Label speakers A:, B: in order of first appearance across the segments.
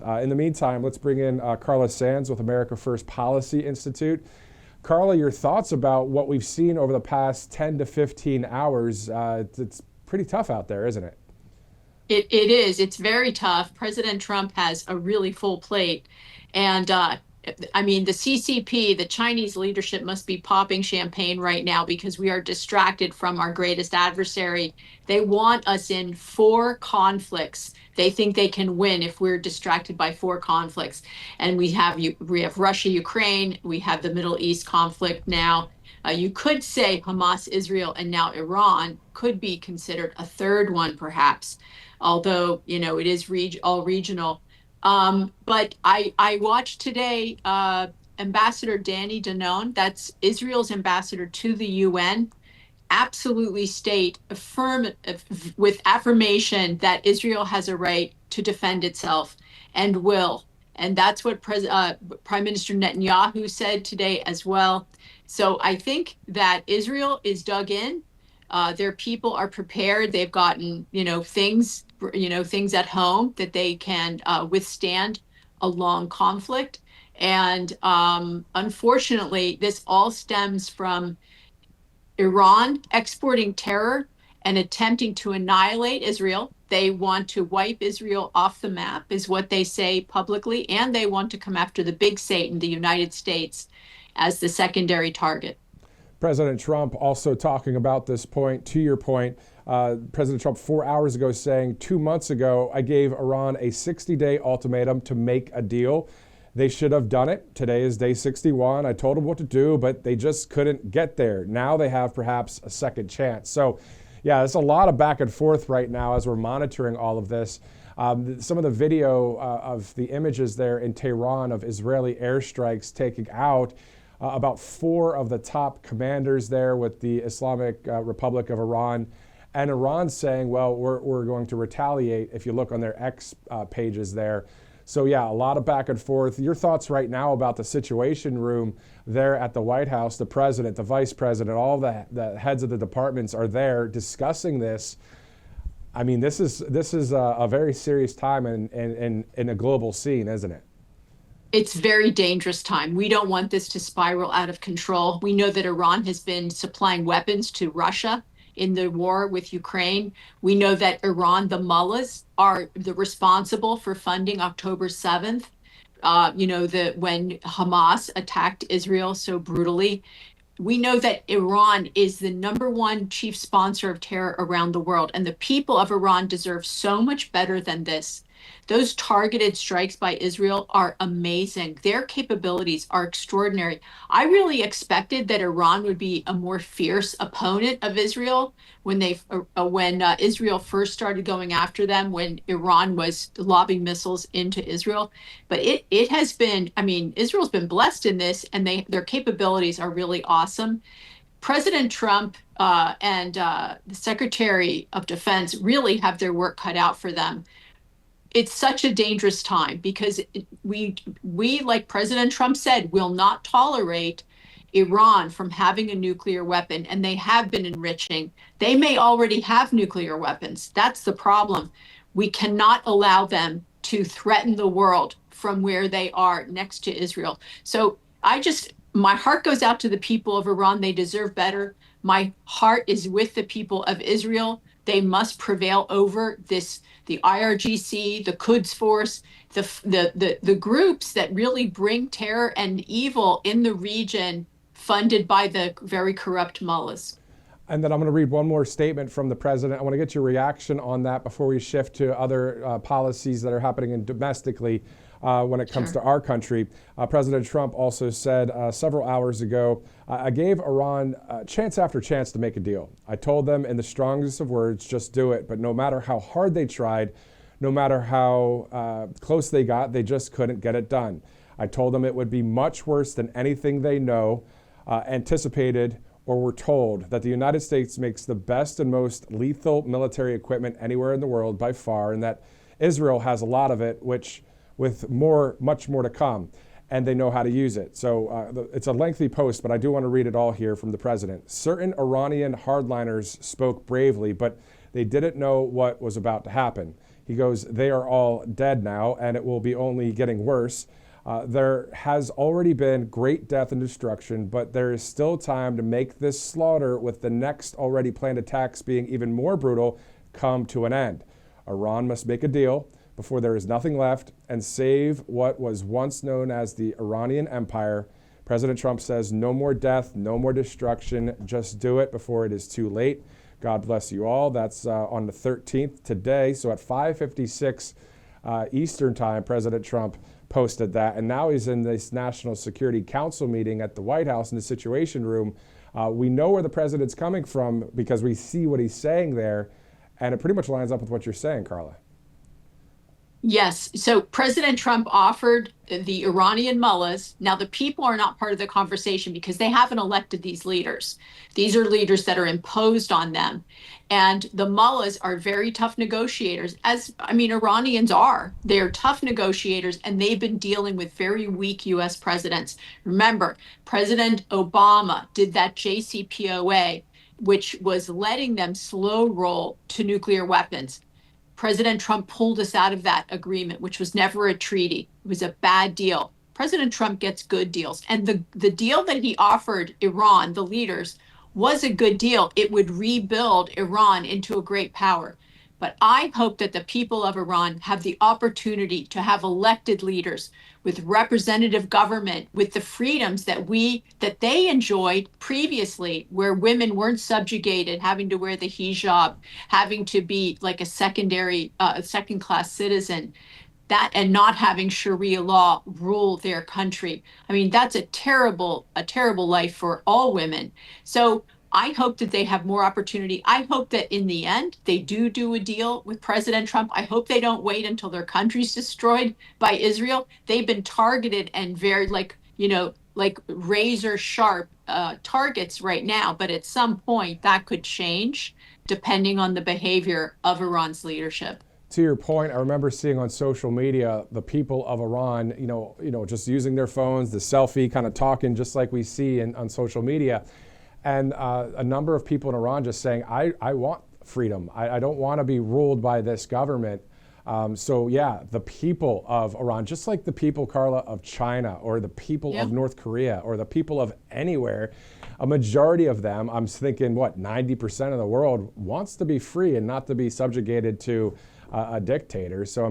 A: In the meantime, let's bring in Carla Sands with America First Policy Institute. Carla, your thoughts about what we've seen over the past 10 to 15 hours. It's pretty tough out there, isn't it?
B: It is. It's very tough. President Trump has a really full plate. And I mean, the CCP, the Chinese leadership must be popping champagne right now because we are distracted from our greatest adversary. They want us in four conflicts. They think they can win if we're distracted by four conflicts. And we have Russia, Ukraine, we have the Middle East conflict now. You could say Hamas, Israel, and now Iran could be considered a third one, perhaps, although, it is all regional. But I watched today Ambassador Danny Danon, that's Israel's ambassador to the UN, absolutely state with affirmation that Israel has a right to defend itself and will. And that's what Prime Minister Netanyahu said today as well. So I think that Israel is dug in. Their people are prepared. They've gotten, things at home that they can withstand a long conflict. And unfortunately, this all stems from Iran exporting terror and attempting to annihilate Israel. They want to wipe Israel off the map, is what they say publicly, and they want to come after the big Satan, the United States, as the secondary target.
A: President Trump also talking about this point, to your point, President Trump 4 hours ago saying 2 months ago, I gave Iran a 60-day ultimatum to make a deal. They should have done it. Today is day 61. I told them what to do, but they just couldn't get there. Now they have perhaps a second chance. So, yeah, there's a lot of back and forth right now as we're monitoring all of this. Some of the video of the images there in Tehran of Israeli airstrikes taking out about 4 of the top commanders there with the Islamic Republic of Iran. And Iran saying, well, we're going to retaliate, if you look on their X pages there. So, yeah, a lot of back and forth. Your thoughts right now about the Situation Room there at the White House, the president, the vice president, all the heads of the departments are there discussing this. I mean, this is a very serious time in a global scene, isn't it?
B: It's very dangerous time. We don't want this to spiral out of control. We know that Iran has been supplying weapons to Russia in the war with Ukraine. We know that Iran, the mullahs, are the responsible for funding October 7th, when Hamas attacked Israel so brutally. We know that Iran is the #1 chief sponsor of terror around the world, and the people of Iran deserve so much better than this. Those targeted strikes by Israel are amazing. Their capabilities are extraordinary. I really expected that Iran would be a more fierce opponent of Israel when Israel first started going after them, when Iran was lobbing missiles into Israel. But it has been, Israel's been blessed in this, and their capabilities are really awesome. President Trump and the Secretary of Defense really have their work cut out for them. It's such a dangerous time because we, like President Trump said, will not tolerate Iran from having a nuclear weapon, and they have been enriching. They may already have nuclear weapons. That's the problem. We cannot allow them to threaten the world from where they are next to Israel. So my heart goes out to the people of Iran. They deserve better. My heart is with the people of Israel. They must prevail over the IRGC, the Quds Force, the groups that really bring terror and evil in the region, funded by the very corrupt mullahs.
A: And then I'm going to read one more statement from the president. I want to get your reaction on that before we shift to other policies that are happening domestically when it comes to our country. President Trump also said several hours ago, I gave Iran chance after chance to make a deal. I told them in the strongest of words, just do it. But no matter how hard they tried, no matter how close they got, they just couldn't get it done. I told them it would be much worse than anything they know, anticipated, or were told, that the United States makes the best and most lethal military equipment anywhere in the world by far, and that Israel has a lot of it, with much more to come, and they know how to use it. So it's a lengthy post, but I do want to read it all here from the president. Certain Iranian hardliners spoke bravely, but they didn't know what was about to happen. He goes, they are all dead now, and it will be only getting worse. There has already been great death and destruction, but there is still time to make this slaughter, with the next already planned attacks being even more brutal, come to an end. Iran must make a deal before there is nothing left and save what was once known as the Iranian Empire. President Trump says no more death, no more destruction. Just do it before it is too late. God bless you all. That's on the 13th today. So at 5:56 Eastern time, President Trump posted that. And now he's in this National Security Council meeting at the White House in the Situation Room. We know where the president's coming from because we see what he's saying there. And it pretty much lines up with what you're saying, Carla.
B: Yes. So President Trump offered the Iranian mullahs. Now, the people are not part of the conversation because they haven't elected these leaders. These are leaders that are imposed on them. And the mullahs are very tough negotiators, Iranians are. They're tough negotiators, and they've been dealing with very weak U.S. presidents. Remember, President Obama did that JCPOA, which was letting them slow roll to nuclear weapons. President Trump pulled us out of that agreement, which was never a treaty. It was a bad deal. President Trump gets good deals. And the deal that he offered Iran, the leaders, was a good deal. It would rebuild Iran into a great power. But I hope that the people of Iran have the opportunity to have elected leaders with representative government, with the freedoms that they enjoyed previously, where women weren't subjugated, having to wear the hijab, having to be like a second-class citizen, that, and not having Sharia law rule their country. That's a terrible life for all women. So I hope that they have more opportunity. I hope that in the end, they do a deal with President Trump. I hope they don't wait until their country's destroyed by Israel. They've been targeted and very like razor sharp targets right now. But at some point that could change depending on the behavior of Iran's leadership.
A: To your point, I remember seeing on social media the people of Iran, just using their phones, the selfie, kind of talking just like we see on social media. And a number of people in Iran just saying, I want freedom. I don't want to be ruled by this government. So yeah, the people of Iran, just like the people, Carla, of China or the people of North Korea or the people of anywhere, a majority of them, I'm thinking, 90% of the world wants to be free and not to be subjugated to a dictator. So,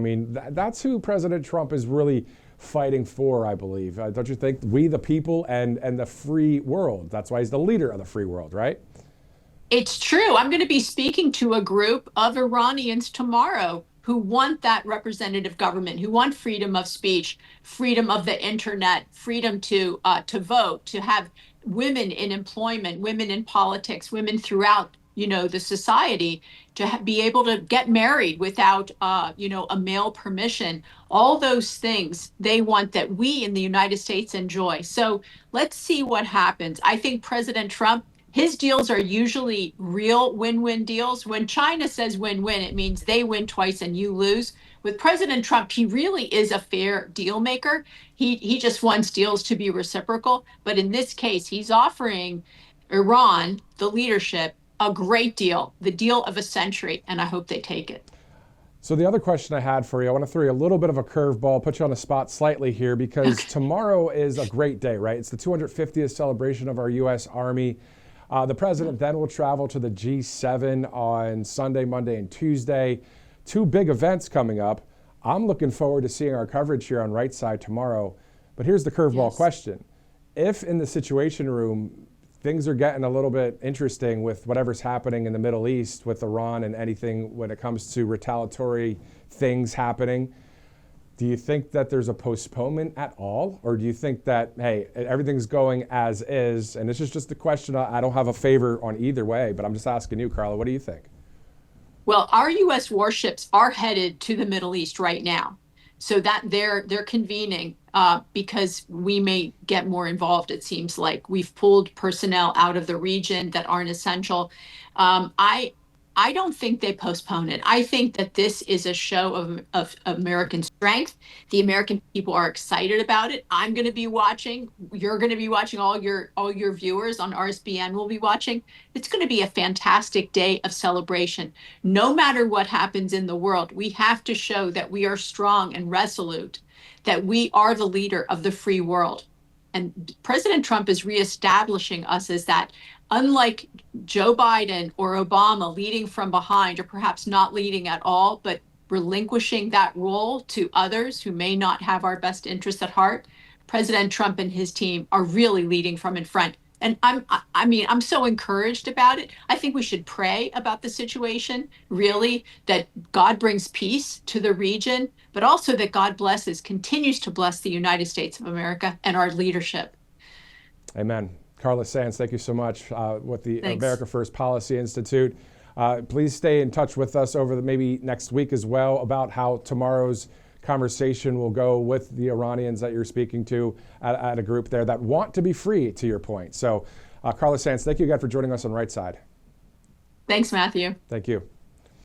A: that's who President Trump is really fighting for, I believe. Don't you think? We the people and the free world. That's why he's the leader of the free world, right?
B: It's true. I'm going to be speaking to a group of Iranians tomorrow who want that representative government, who want freedom of speech, freedom of the internet, freedom to vote, to have women in employment, women in politics, women throughout the society, to be able to get married without a male permission. All those things they want that we in the United States enjoy. So let's see what happens. I think President Trump, his deals are usually real win-win deals. When China says win-win, it means they win twice and you lose. With President Trump, he really is a fair deal maker. He just wants deals to be reciprocal. But in this case, he's offering Iran, the leadership, a great deal, the deal of a century, and I hope they take it.
A: So the other question I had for you, I want to throw you a little bit of a curveball, put you on the spot slightly here, because tomorrow is a great day, right? It's the 250th celebration of our U.S. Army. The president then will travel to the G7 on Sunday, Monday, and Tuesday. Two big events coming up. I'm looking forward to seeing our coverage here on Right Side tomorrow. But here's the curveball question. If in the Situation Room, things are getting a little bit interesting with whatever's happening in the Middle East with Iran and anything when it comes to retaliatory things happening, do you think that there's a postponement at all? Or do you think that, hey, everything's going as is? And this is just a question. I don't have a favor on either way, but I'm just asking you, Carla, what do you think?
B: Well, our U.S. warships are headed to the Middle East right now. So that they're convening because we may get more involved. It seems like we've pulled personnel out of the region that aren't essential. I don't think they postpone it. I think that this is a show of American strength. The American people are excited about it. I'm going to be watching. You're going to be watching. All your viewers on RSBN will be watching. It's going to be a fantastic day of celebration. No matter what happens in the world, we have to show that we are strong and resolute, that we are the leader of the free world. And President Trump is reestablishing us as that. Unlike Joe Biden or Obama leading from behind, or perhaps not leading at all, but relinquishing that role to others who may not have our best interests at heart, President Trump and his team are really leading from in front. And I'm so encouraged about it. I think we should pray about the situation, really, that God brings peace to the region, but also that God continues to bless the United States of America and our leadership.
A: Amen. Carla Sands, thank you so much with the
B: Thanks.
A: America First Policy Institute. Please stay in touch with us over maybe next week as well about how tomorrow's conversation will go with the Iranians that you're speaking to at a group there that want to be free, to your point. So, Carla Sands, thank you again for joining us on Right Side.
B: Thanks, Matthew.
A: Thank you.